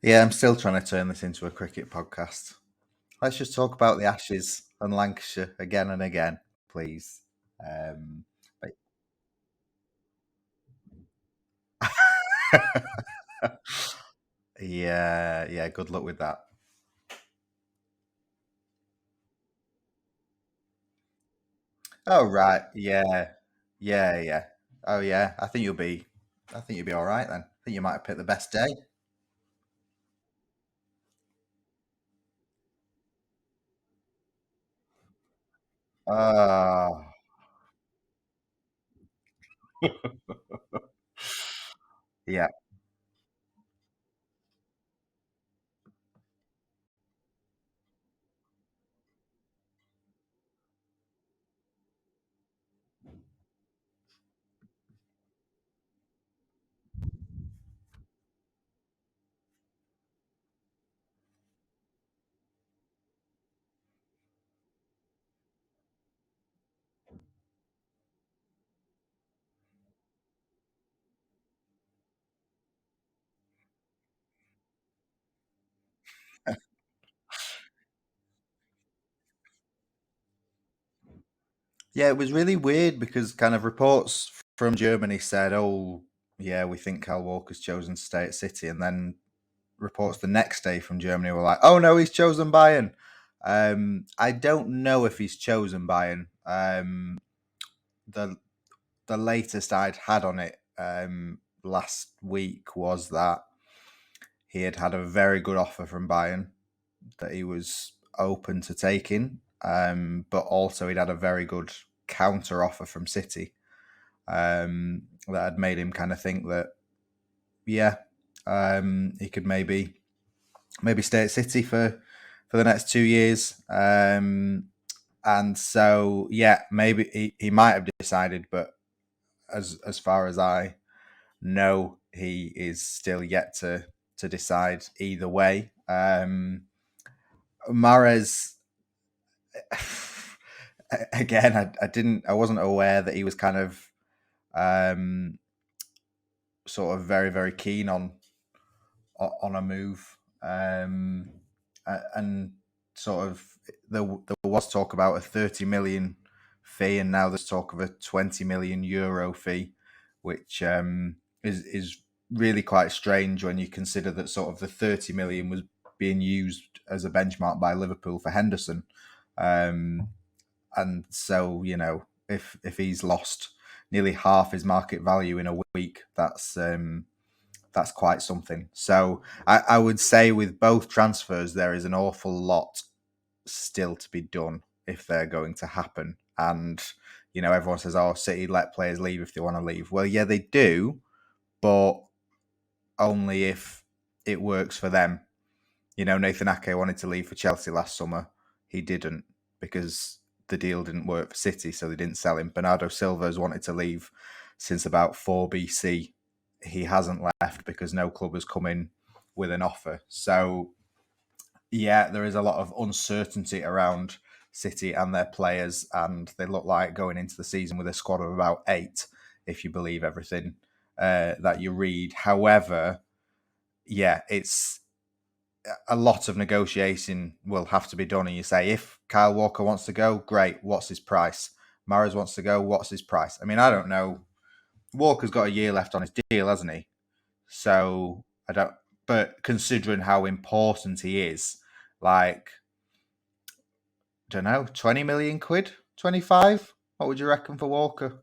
Yeah, I'm still trying to turn this into a cricket podcast. Let's just talk about the Ashes and Lancashire again and again, please. Um, but- yeah, yeah. Good luck with that. Oh right, yeah, yeah, yeah. Oh yeah. I think you'll be all right then. I think you might have picked the best day. Oh, yeah. Yeah, it was really weird because kind of reports from Germany said, "Oh, yeah, we think Kyle Walker's chosen to stay at City," and then reports the next day from Germany were like, "Oh no, he's chosen Bayern." I don't know if he's chosen Bayern. The the latest I'd had on it last week was that he had had a very good offer from Bayern that he was open to taking, but also he'd had a very good counter offer from City that had made him kind of think that yeah, he could maybe stay at City for the next 2 years. And so yeah, maybe he might have decided, but as far as I know, he is still yet to decide either way. Mares again, I wasn't aware that he was kind of um, sort of very keen on a move, and sort of there was talk about a 30 million fee, and now there's talk of a 20 million euro fee, which is really quite strange when you consider that sort of the 30 million was being used as a benchmark by Liverpool for Henderson, um, and so if he's lost nearly half his market value in a week, that's quite something. So I would say with both transfers, there is an awful lot still to be done if they're going to happen. And, everyone says, oh, City let players leave if they want to leave. Well, yeah, they do, but only if it works for them. Nathan Ake wanted to leave for Chelsea last summer. He didn't because the deal didn't work for City, so they didn't sell him. Bernardo Silva's wanted to leave since about 4 BC. He hasn't left because no club has come in with an offer. So, yeah, there is a lot of uncertainty around City and their players, and they look like going into the season with a squad of about 8, if you believe everything that you read. However, yeah, it's a lot of negotiation will have to be done. And you say, if Kyle Walker wants to go, great. What's his price? Mahrez wants to go. What's his price? I mean, I don't know. Walker's got a year left on his deal, hasn't he? So I don't. But considering how important he is, like, don't know, 20 million quid, 25. What would you reckon for Walker?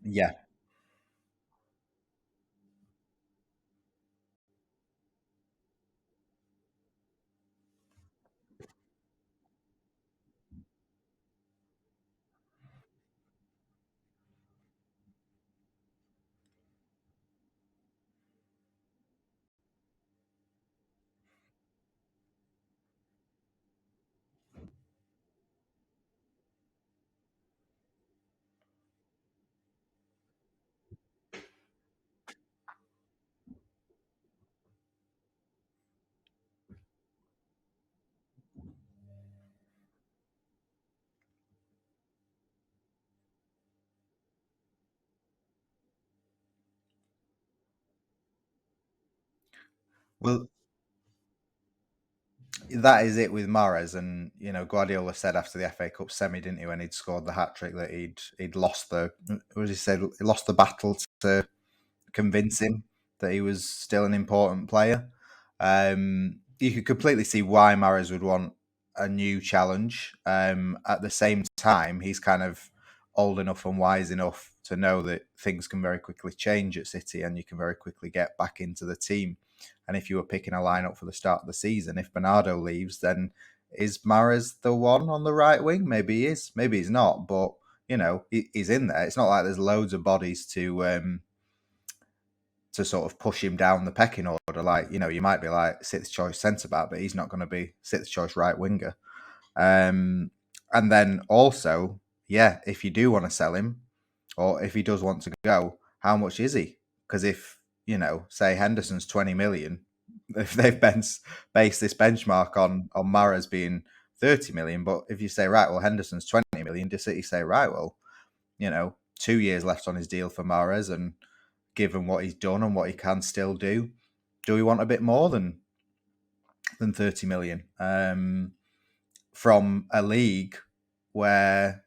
Yeah. Well, that is it with Mahrez, and Guardiola said after the FA Cup semi, didn't he, when he'd scored the hat trick, that he'd lost the what did he say? He lost the battle to convince him that he was still an important player. You could completely see why Mahrez would want a new challenge. At the same time, he's kind of old enough and wise enough to know that things can very quickly change at City, and you can very quickly get back into the team. And if you were picking a lineup for the start of the season, if Bernardo leaves, then is Mahrez the one on the right wing? Maybe he is, maybe he's not, but he's in there. It's not like there's loads of bodies to sort of push him down the pecking order. Like, you might be like sixth choice centre back, but he's not going to be sixth choice right winger. And then also, yeah, if you do want to sell him, or if he does want to go, how much is he? Because if, say Henderson's 20 million, if they've based this benchmark on Mahrez being 30 million, but if you say, right, well, Henderson's 20 million, does City say, right, well, 2 years left on his deal for Mahrez, and given what he's done and what he can still do we want a bit more than 30 million from a league where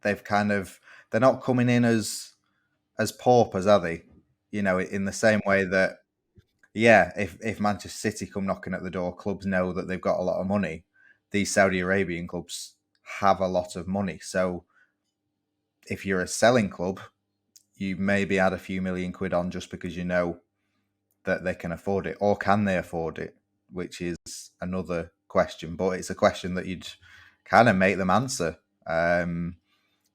they're not coming in as paupers, are they? In the same way that, yeah, if Manchester City come knocking at the door, clubs know that they've got a lot of money. These Saudi Arabian clubs have a lot of money, so if you're a selling club, you maybe add a few million quid on just because you know that they can afford it, or can they afford it, which is another question. But it's a question that you'd kind of make them answer.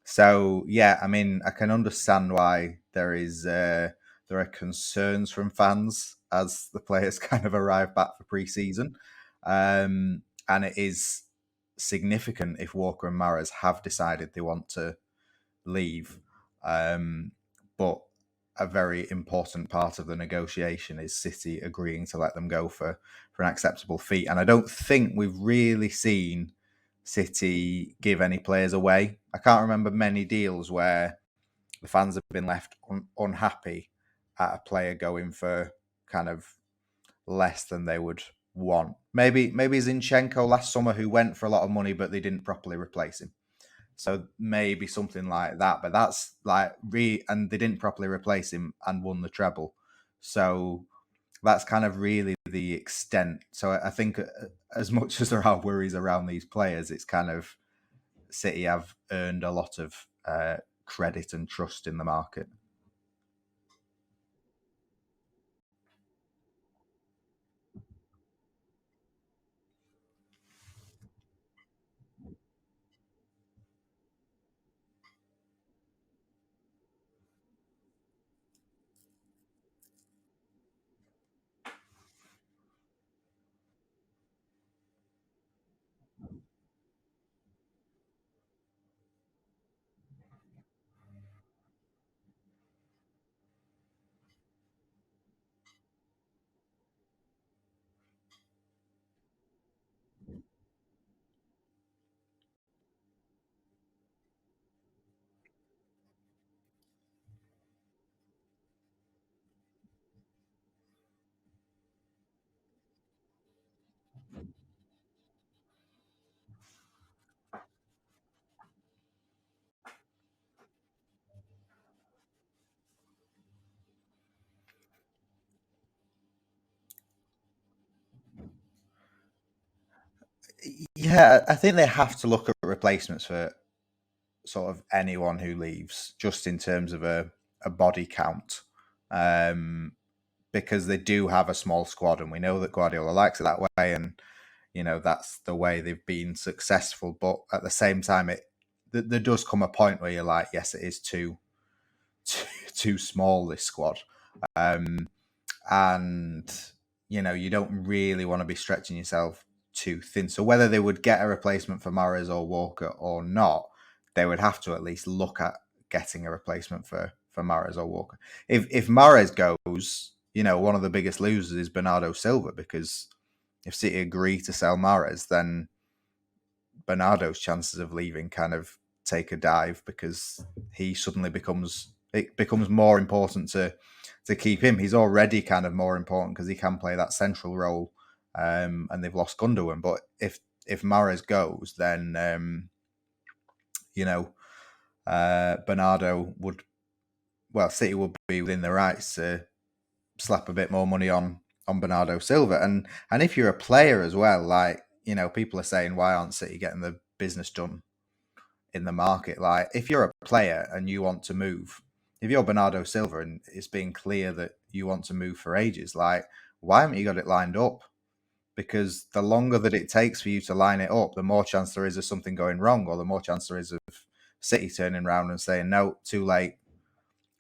So yeah, I mean, I can understand why there are concerns from fans as the players kind of arrive back for pre-season, and it is significant if Walker and Mahrez have decided they want to leave. But a very important part of the negotiation is City agreeing to let them go for an acceptable fee. And I don't think we've really seen City give any players away. I can't remember many deals where the fans have been left unhappy at a player going for kind of less than they would want. Maybe Zinchenko last summer, who went for a lot of money, but they didn't properly replace him. So maybe something like that, but that's like and they didn't properly replace him and won the treble. So that's kind of really the extent. So I think as much as there are worries around these players, it's kind of City have earned a lot of credit and trust in the market. Yeah, I think they have to look at replacements for sort of anyone who leaves, just in terms of a body count, um, because they do have a small squad, and we know that Guardiola likes it that way, and that's the way they've been successful. But at the same time, there does come a point where you're like, yes, it is too, too small, this squad. Um, and you don't really want to be stretching yourself too thin. So whether they would get a replacement for Mahrez or Walker or not, they would have to at least look at getting a replacement for Mahrez or Walker. If Mahrez goes, one of the biggest losers is Bernardo Silva, because if City agree to sell Mahrez, then Bernardo's chances of leaving kind of take a dive, because he suddenly becomes more important to keep him. He's already kind of more important because he can play that central role, and they've lost Gundogan. But if Mahrez goes, then Bernardo would, well, City would be within the rights to slap a bit more money on Bernardo Silva. And if you're a player as well, like, people are saying, why aren't City getting the business done in the market? Like, if you're a player and you want to move, if you're Bernardo Silva and it's been clear that you want to move for ages, like, why haven't you got it lined up? Because the longer that it takes for you to line it up, the more chance there is of something going wrong, or the more chance there is of City turning around and saying, no, too late,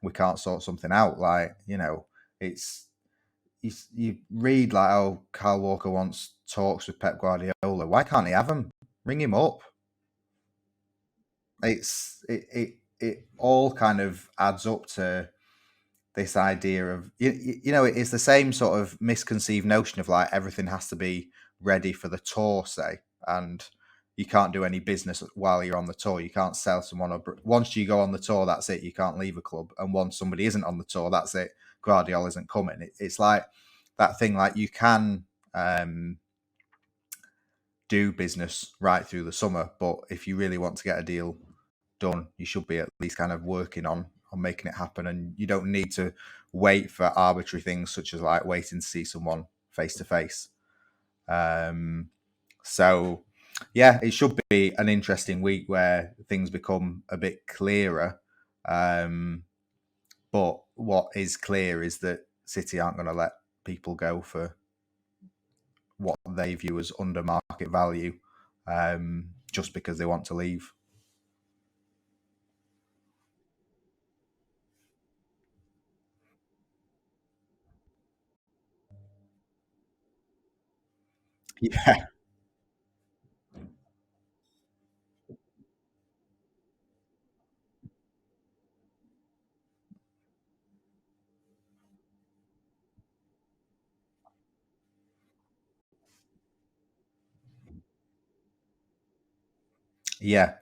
we can't sort something out. Like, it's you read like, oh, Kyle Walker wants talks with Pep Guardiola. Why can't he have him? Ring him up. It all kind of adds up to this idea of, it's the same sort of misconceived notion of like everything has to be ready for the tour, say, and you can't do any business while you're on the tour. You can't sell someone, or once you go on the tour, that's it. You can't leave a club, and once somebody isn't on the tour, that's it. Guardiola isn't coming. It's like that thing, like you can do business right through the summer, but if you really want to get a deal done, you should be at least kind of working on making it happen, and you don't need to wait for arbitrary things such as like waiting to see someone face to face. So yeah, it should be an interesting week where things become a bit clearer. But what is clear is that City aren't going to let people go for what they view as under market value, just because they want to leave. Yeah, yeah,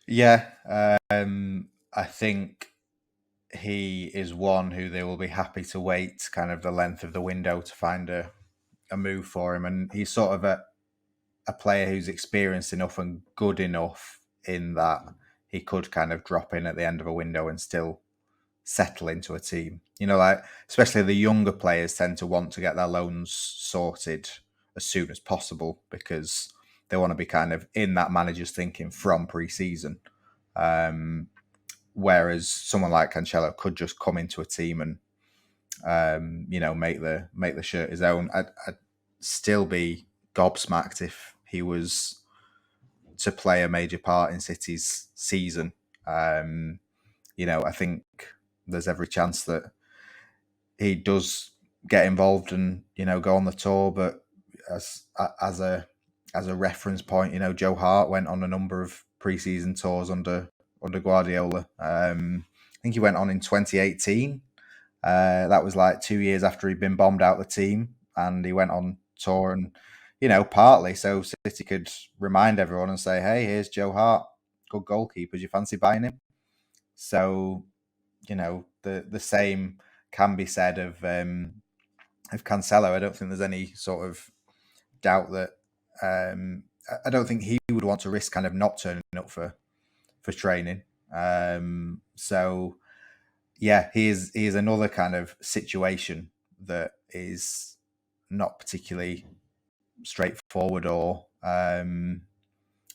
yeah. I think he is one who they will be happy to wait kind of the length of the window to find a move for him, and he's sort of at a player who's experienced enough and good enough in that he could kind of drop in at the end of a window and still settle into a team. Like especially the younger players tend to want to get their loans sorted as soon as possible because they want to be kind of in that manager's thinking from pre-season. Whereas someone like Cancelo could just come into a team and make the shirt his own. I'd still be gobsmacked if he was to play a major part in City's season. I think there's every chance that he does get involved and go on the tour. But as a reference point, Joe Hart went on a number of preseason tours under Guardiola. I think he went on in 2018. That was like 2 years after he'd been bombed out the team, and he went on tour and partly so City could remind everyone and say, "Hey, here's Joe Hart, good goalkeeper. Do you fancy buying him?" So the same can be said of Cancelo. I don't think there's any sort of doubt that I don't think he would want to risk kind of not turning up for training. So yeah, he is another kind of situation that is not particularly straightforward or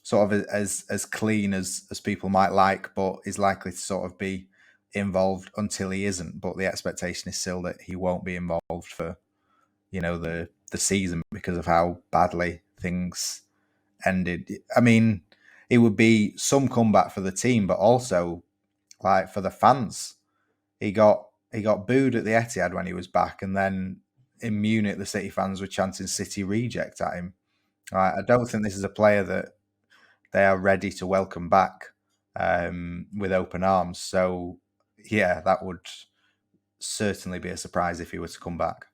sort of as clean as people might like, but is likely to sort of be involved until he isn't. But the expectation is still that he won't be involved for the season because of how badly things ended. I mean, it would be some comeback for the team, but also like for the fans. He got booed at the Etihad when he was back, and then in Munich, the City fans were chanting "City reject" at him. I don't think this is a player that they are ready to welcome back with open arms. So, yeah, that would certainly be a surprise if he were to come back.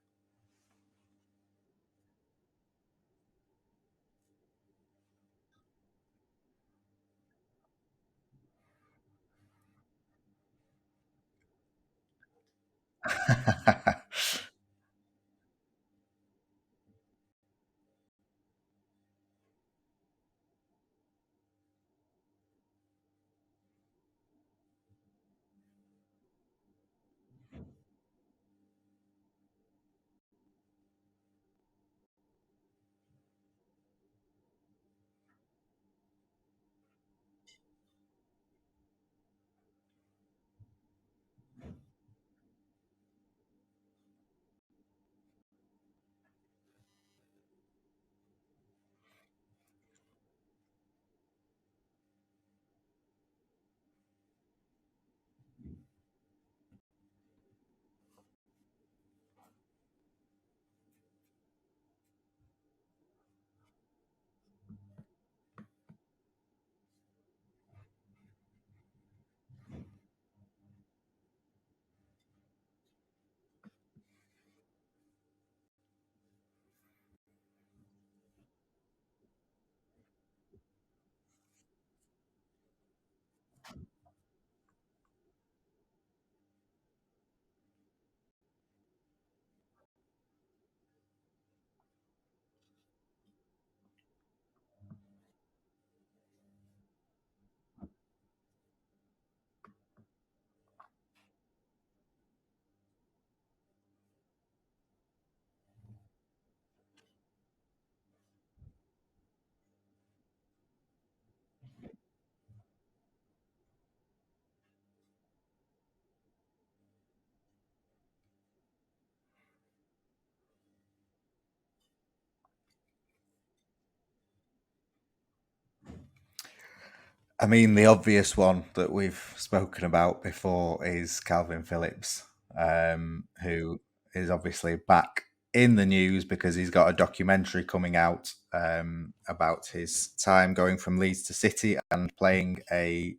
I mean, the obvious one that we've spoken about before is Calvin Phillips, who is obviously back in the news because he's got a documentary coming out about his time going from Leeds to City and playing a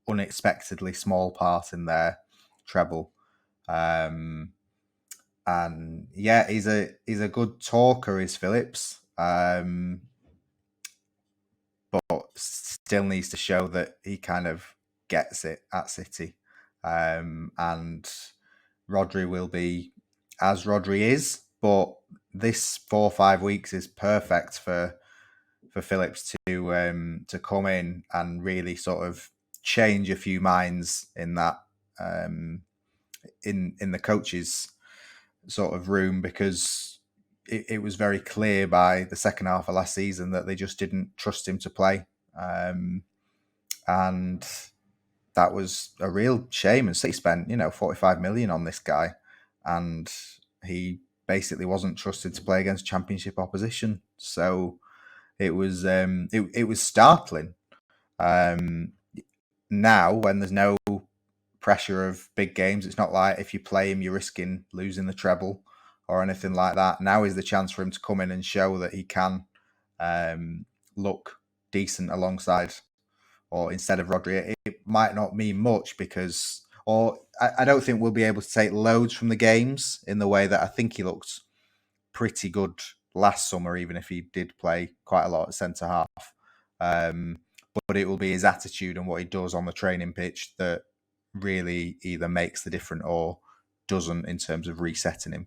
unexpectedly small part in their treble. And yeah, he's a good talker, is Phillips. But still needs to show that he kind of gets it at City. And Rodri will be as Rodri is, but this 4 or 5 weeks is perfect for for Phillips to come in and really sort of change a few minds in that in the coaches sort of room, because it was very clear by the second half of last season that they just didn't trust him to play, and that was a real shame. And City spent 45 million on this guy, and he basically wasn't trusted to play against Championship opposition. So it was startling. Um, Now, when there's no pressure of big games, it's not like if you play him, you're risking losing the treble or anything like that. Now is the chance for him to come in and show that he can look decent alongside or instead of Rodri. It might not mean much because, or I don't think we'll be able to take loads from the games in the way that I think he looked pretty good last summer, even if he did play quite a lot at centre half. But it will be his attitude and what he does on the training pitch that really either makes the difference or doesn't in terms of resetting him.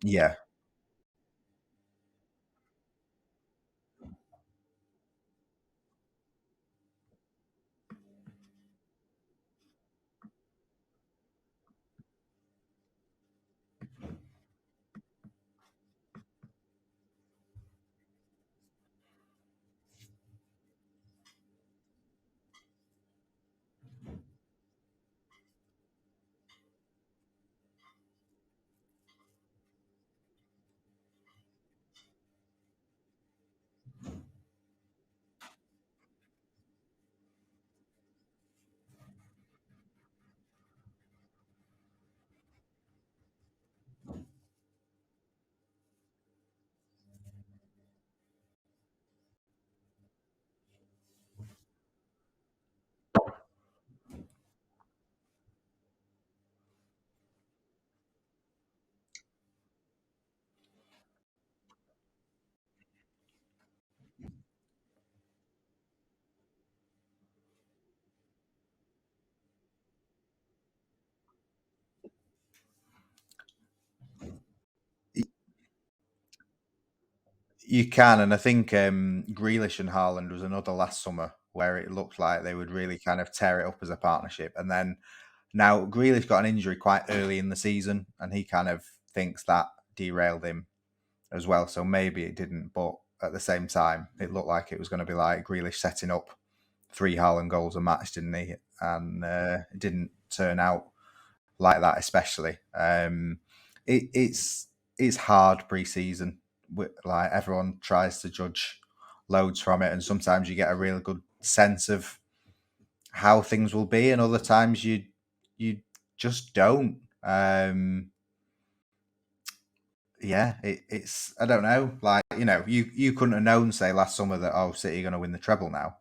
Yeah, you can, and I think Grealish and Haaland was another last summer where it looked like they would really kind of tear it up as a partnership. And then now Grealish got an injury quite early in the season, and he kind of thinks that derailed him as well. So maybe it didn't, but at the same time, it looked like it was going to be like Grealish setting up three Haaland goals a match, didn't he? And it didn't turn out like that, especially. It's hard pre-season. Like everyone tries to judge loads from it, and sometimes you get a real good sense of how things will be, and other times you just don't. Yeah, it's I don't know. Like you couldn't have known, say last summer that City are going to win the treble now.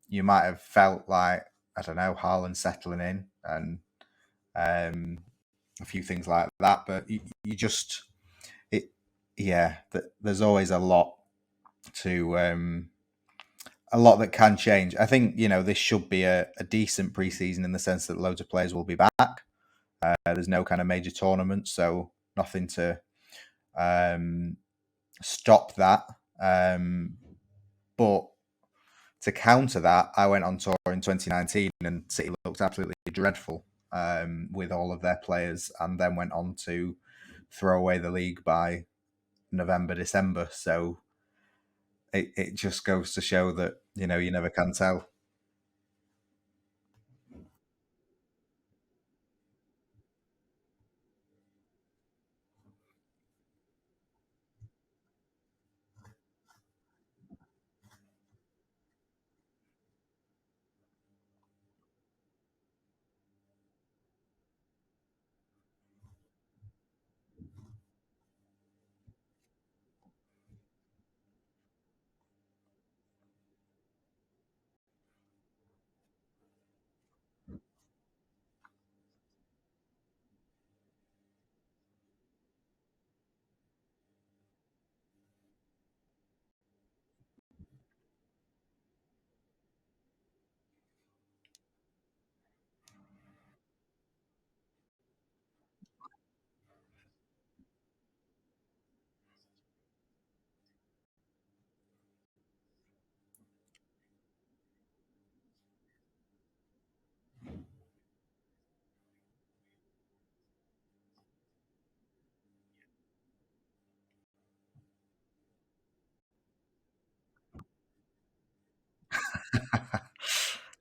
You might have felt like I don't know Haaland settling in and um, a few things like that, but you just it yeah. There's always to a lot that can change. I think this should be a decent preseason in the sense that loads of players will be back. There's no kind of major tournament, so nothing to um, stop that. But to counter that, I went on tour in 2019 and City looked absolutely dreadful with all of their players, and then went on to throw away the league by November, December. So it just goes to show that you never can tell.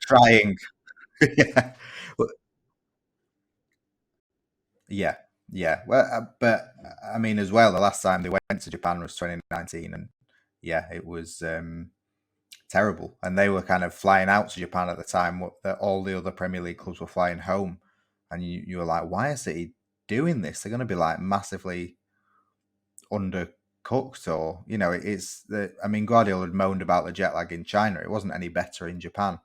trying. Yeah. Well, yeah, yeah. Well, but I mean, as well, the last time they went to Japan was 2019, and yeah, it was terrible. And they were kind of flying out to Japan at the time. That all the other Premier League clubs were flying home, and you were like, why is City doing this? They're going to be like massively undercooked, or it's the. I mean, Guardiola had moaned about the jet lag in China. It wasn't any better in Japan.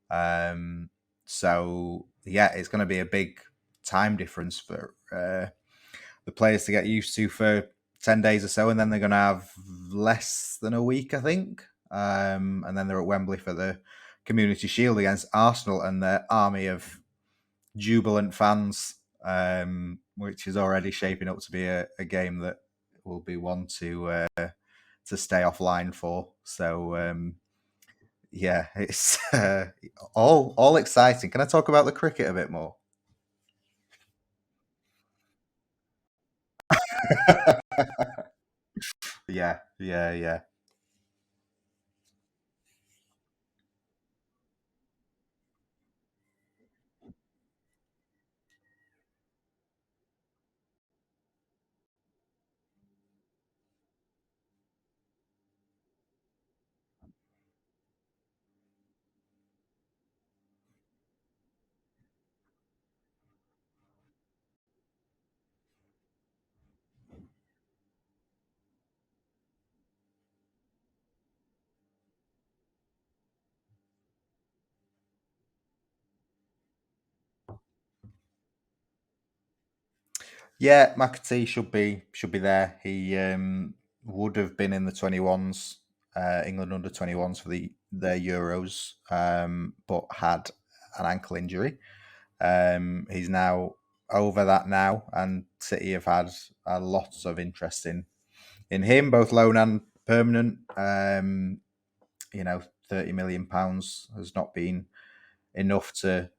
Um, so yeah, it's going to be a big time difference for the players to get used to for 10 days or so, and then they're going to have less than a week, I think. And then they're at Wembley for the Community Shield against Arsenal and their army of jubilant fans, which is already shaping up to be a game that will be one to stay offline for. So yeah, it's all exciting. Can I talk about the cricket a bit more? Yeah, yeah, yeah. Yeah, McAtee should be there. He would have been in the 21s, England under 21s for their Euros, but had an ankle injury. He's now over that now, and City have had a lots of interest in him, both loan and permanent. 30 million pounds has not been enough to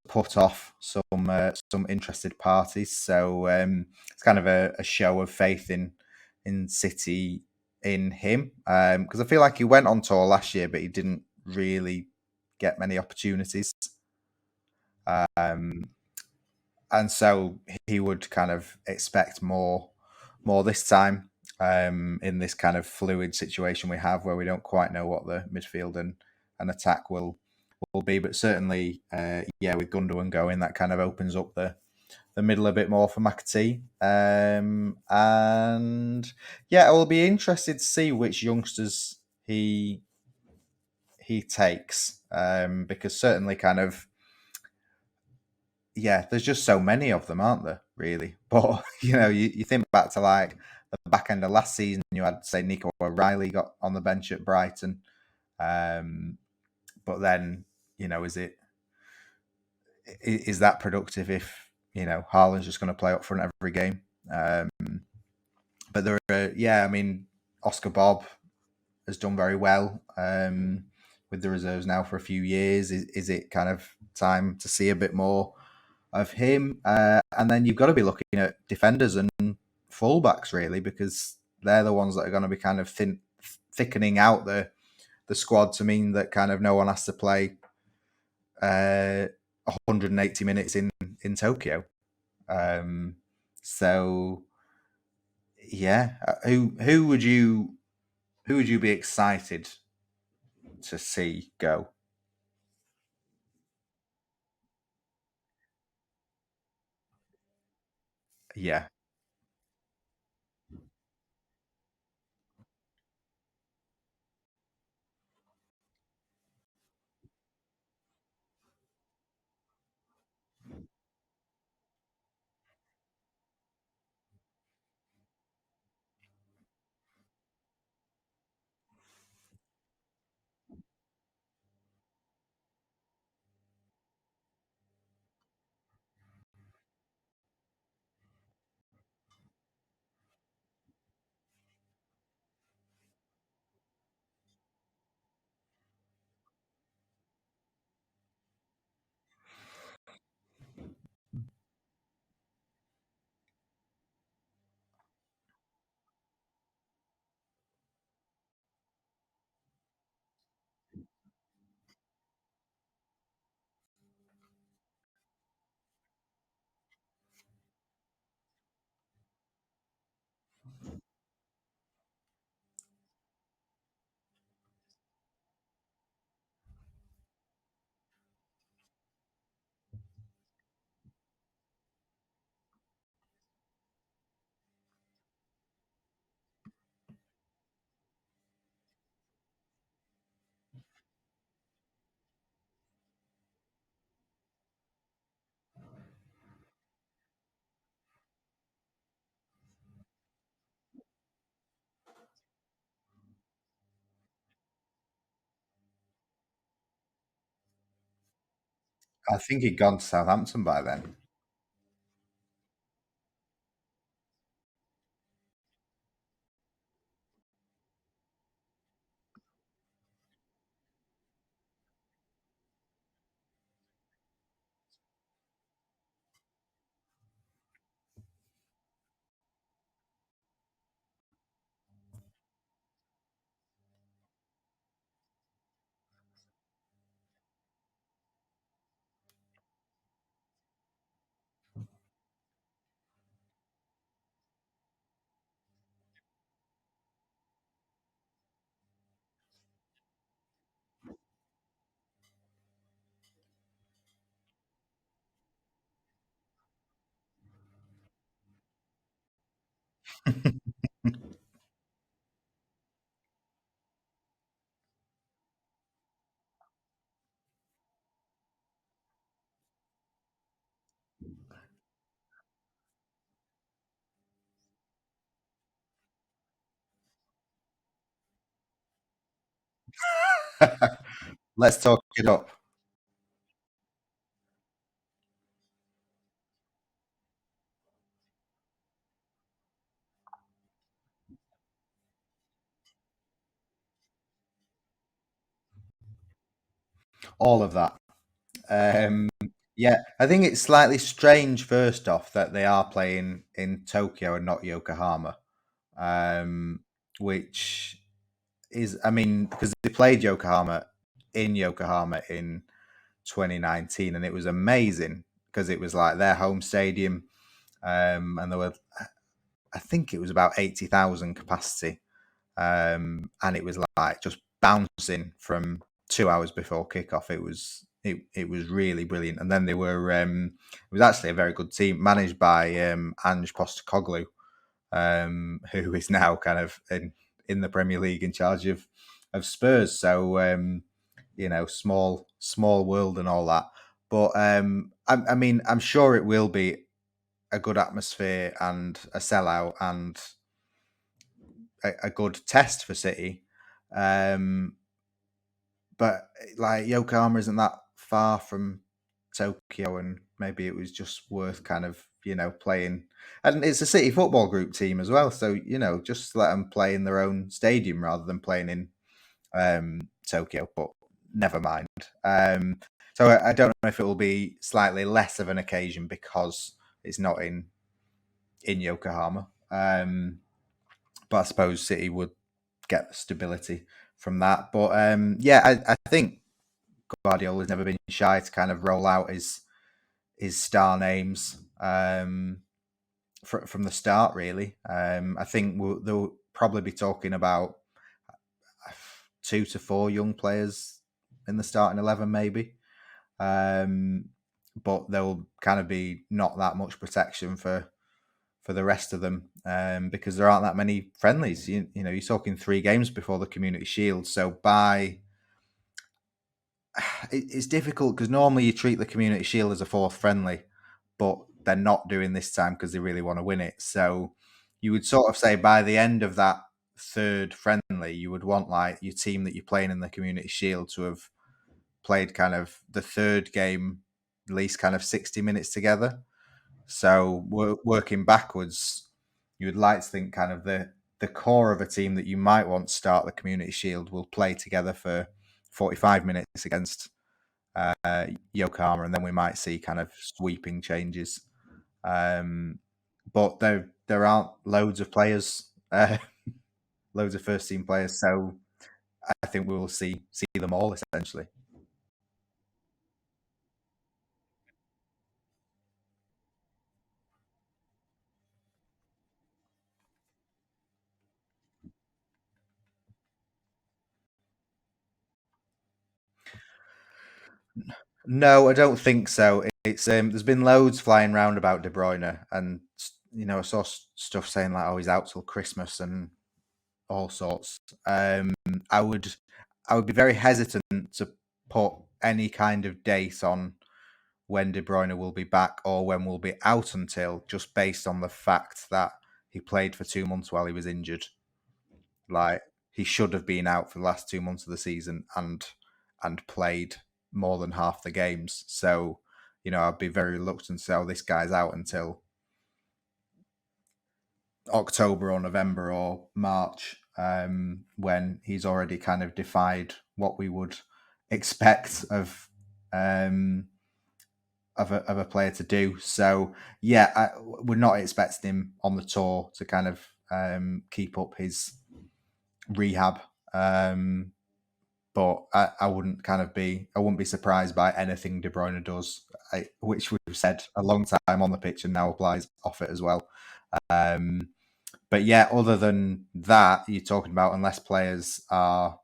put off some interested parties. So it's kind of a show of faith in City in him, because I feel like he went on tour last year, but he didn't really get many opportunities. Um, and so he would kind of expect more this time, in this kind of fluid situation we have where we don't quite know what the midfield and attack will be. But certainly, yeah, with Gundogan going, that kind of opens up the middle a bit more for McAtee. And yeah, I will be interested to see which youngsters he takes, because certainly kind of, yeah, there's just so many of them, aren't there? Really, but you think back to like the back end of last season, you had say Nico O'Reilly got on the bench at Brighton, um, but then is that productive if Haaland's just going to play up front every game? But there are, yeah, I mean, Oscar Bob has done very well, with the reserves now for a few years. Is it kind of time to see a bit more of him? And then you've got to be looking at defenders and fullbacks really, because they're the ones that are going to be kind of thickening out the squad to mean that kind of no one has to play 180 minutes in Tokyo. Um, so yeah, who would you be excited to see go? Yeah, I think he'd gone to Southampton by then. Let's talk it up. All of that. Um, yeah, I think it's slightly strange, first off, that they are playing in Tokyo and not Yokohama, um, which is, I mean, because they played Yokohama in 2019, and it was amazing because it was like their home stadium, and there were, I think it was about 80,000 capacity, and it was like just bouncing from 2 hours before kickoff. It was really brilliant, and then they were it was actually a very good team managed by Ange Postecoglou, who is now kind of in the Premier League in charge of Spurs. So small world and all that. But I mean, I'm sure it will be a good atmosphere and a sellout and a good test for City. Um, but like Yokohama isn't that far from Tokyo, and maybe it was just worth kind of playing. And it's a City Football Group team as well, so just let them play in their own stadium rather than playing in Tokyo. But never mind. So I don't know if it will be slightly less of an occasion because it's not in Yokohama. But I suppose City would get the stability from that. But yeah, I think Guardiola's never been shy to kind of roll out his star names from the start. Really, I think they'll probably be talking about 2 to 4 young players in the starting 11, maybe. Um, but there will kind of be not that much protection for the rest of them because there aren't that many friendlies. You're talking 3 games before the Community Shield, so it's difficult because normally you treat the Community Shield as a fourth friendly, but they're not doing this time because they really want to win it. So you would sort of say by the end of that third friendly, you would want like your team that you're playing in the Community Shield to have played kind of the third game at least kind of 60 minutes together. So working backwards, you would like to think kind of the core of a team that you might want to start the Community Shield will play together for 45 minutes against Yokohama, and then we might see kind of sweeping changes. But there aren't loads of players, loads of first team players, so I think we will see them all essentially. No, I don't think so. It's there's been loads flying around about De Bruyne, and I saw stuff saying like, "Oh, he's out till Christmas" and all sorts. I would I would be very hesitant to put any kind of date on when De Bruyne will be back or when we'll be out until, just based on the fact that he played for 2 months while he was injured. Like he should have been out for the last 2 months of the season and played. more than half the games. So, I'd be very reluctant to say, oh, this guy's out until October or November or March, when he's already kind of defied what we would expect um, of a player to do. So yeah, we're not expecting him on the tour to kind of keep up his rehab. But I wouldn't I wouldn't be surprised by anything De Bruyne does, which we've said a long time on the pitch and now applies off it as well. Um, but yeah, other than that, you're talking about unless players are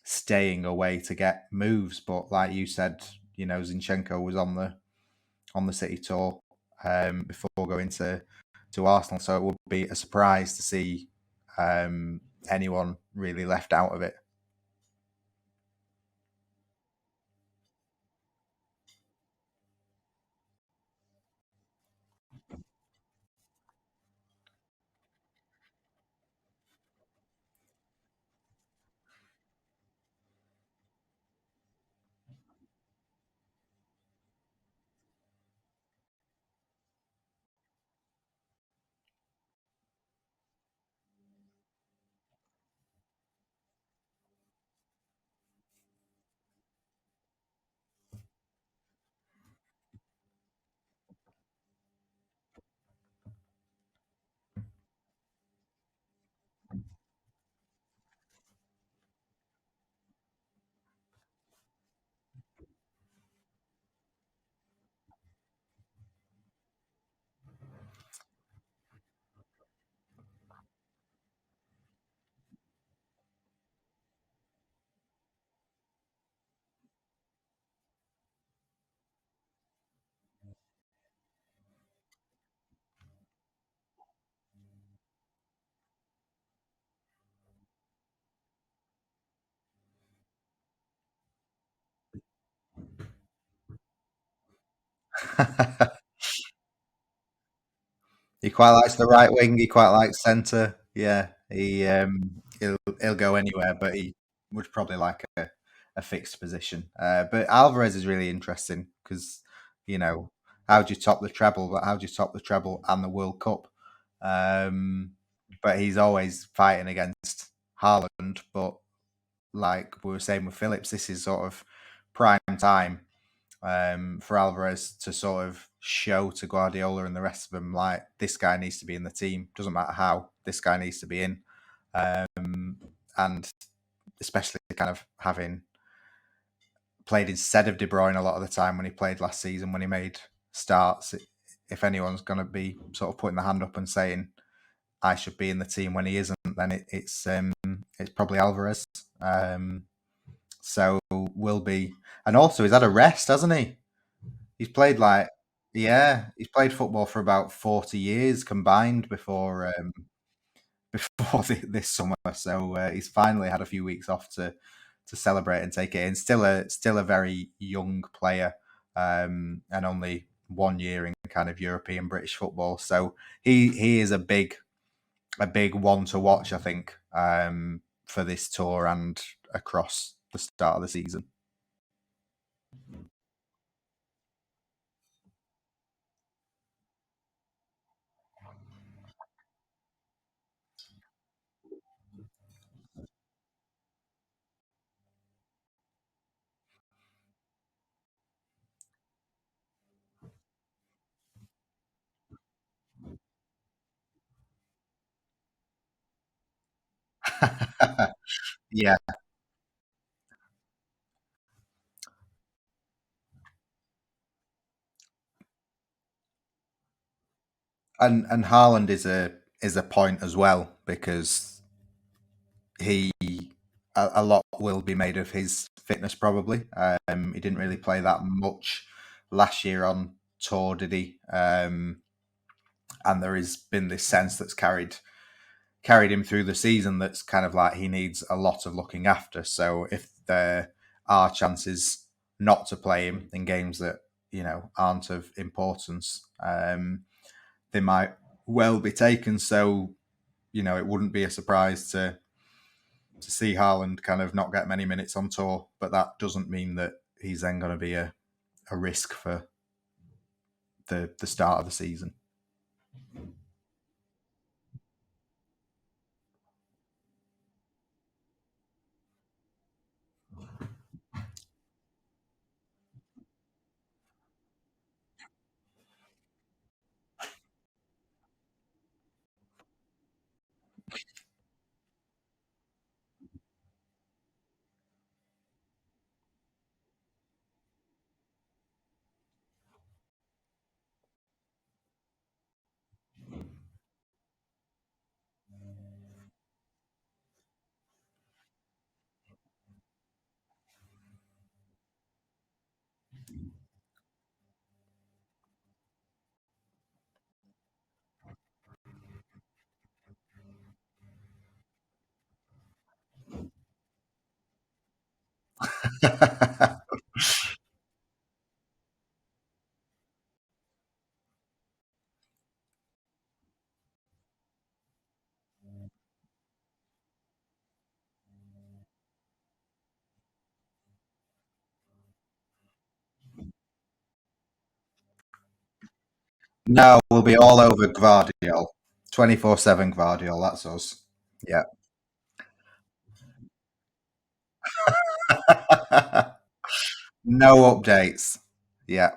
staying away to get moves. But like you said, Zinchenko was on the City tour before going to Arsenal, so it would be a surprise to see anyone really left out of it. He quite likes the right wing. He quite likes centre. Yeah, he'll go anywhere, but he would probably like a fixed position. But Alvarez is really interesting because you know how do you top the treble? But how do you top the treble and the World Cup? Um, but he's always fighting against Haaland. But like we were saying with Phillips, this is sort of prime time for Alvarez to sort of show to Guardiola and the rest of them, like, this guy needs to be in the team. Doesn't matter how, this guy needs to be in. And especially kind of having played instead of De Bruyne a lot of the time when he played last season, when he made starts. If anyone's going to be sort of putting the hand up and saying, I should be in the team when he isn't, then it's probably Alvarez. So will be, and also he's had a rest, hasn't he? He's played like, yeah, he's played football for about 40 years combined before this summer. So he's finally had a few weeks off to celebrate and take it in. Still a very young player, and only 1 year in kind of European British football. So he is a big one to watch, I think, for this tour and across the start of the season. Yeah, and Haaland is a point as well because he a lot will be made of his fitness probably. He didn't really play that much last year on tour, did he? And there has been this sense that's carried him through the season that's kind of like he needs a lot of looking after. So if there are chances not to play him in games that aren't of importance, they might well be taken. So it wouldn't be a surprise to see Haaland kind of not get many minutes on tour, but that doesn't mean that he's then going to be a risk for the start of the season. No, we'll be all over Gvardiol. 24/7 Gvardiol, that's us. Yeah. No updates. Yeah.